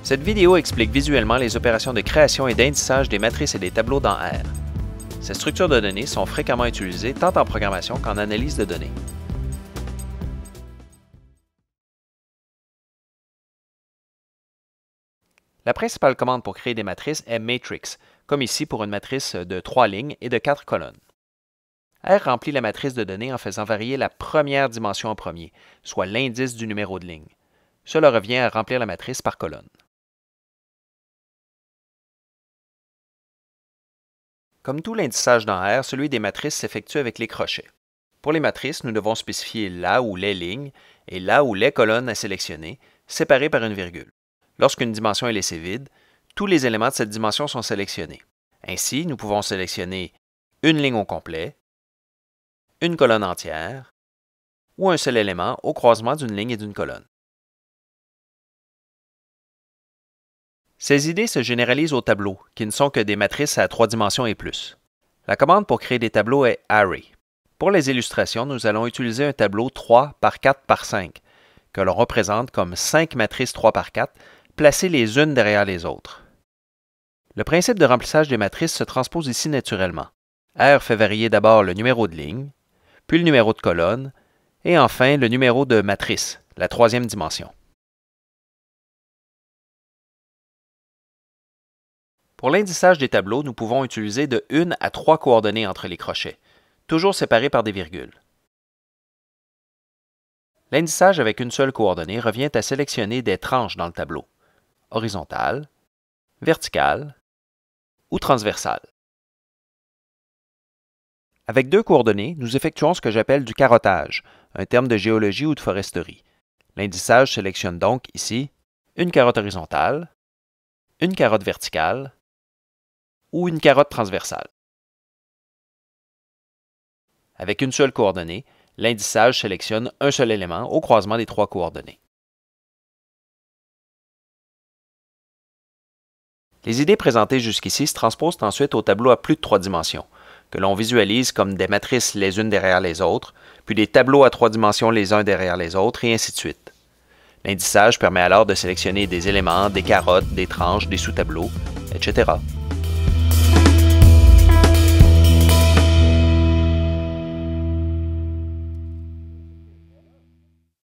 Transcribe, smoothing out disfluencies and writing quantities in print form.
Cette vidéo explique visuellement les opérations de création et d'indissage des matrices et des tableaux dans R. Ces structures de données sont fréquemment utilisées tant en programmation qu'en analyse de données. La principale commande pour créer des matrices est matrix, comme ici pour une matrice de 3 lignes et de 4 colonnes. R remplit la matrice de données en faisant varier la première dimension en premier, soit l'indice du numéro de ligne. Cela revient à remplir la matrice par colonne. Comme tout l'indissage dans R, celui des matrices s'effectue avec les crochets. Pour les matrices, nous devons spécifier là où les lignes et là où les colonnes à sélectionner, séparées par une virgule. Lorsqu'une dimension est laissée vide, tous les éléments de cette dimension sont sélectionnés. Ainsi, nous pouvons sélectionner une ligne au complet, une colonne entière, ou un seul élément au croisement d'une ligne et d'une colonne. Ces idées se généralisent aux tableaux, qui ne sont que des matrices à 3 dimensions et plus. La commande pour créer des tableaux est array. Pour les illustrations, nous allons utiliser un tableau 3 par 4 par 5, que l'on représente comme 5 matrices 3 par 4, placées les unes derrière les autres. Le principe de remplissage des matrices se transpose ici naturellement. R fait varier d'abord le numéro de ligne, puis le numéro de colonne, et enfin le numéro de matrice, la troisième dimension. Pour l'indissage des tableaux, nous pouvons utiliser de 1 à 3 coordonnées entre les crochets, toujours séparées par des virgules. L'indissage avec une seule coordonnée revient à sélectionner des tranches dans le tableau, horizontales, verticales ou transversales. Avec 2 coordonnées, nous effectuons ce que j'appelle du carottage, un terme de géologie ou de foresterie. L'indissage sélectionne donc ici une carotte horizontale, une carotte verticale ou une carotte transversale. Avec une seule coordonnée, l'indissage sélectionne un seul élément au croisement des 3 coordonnées. Les idées présentées jusqu'ici se transposent ensuite au tableau à plus de 3 dimensions, que l'on visualise comme des matrices les unes derrière les autres, puis des tableaux à 3 dimensions les uns derrière les autres, et ainsi de suite. L'indissage permet alors de sélectionner des éléments, des carottes, des tranches, des sous-tableaux, etc.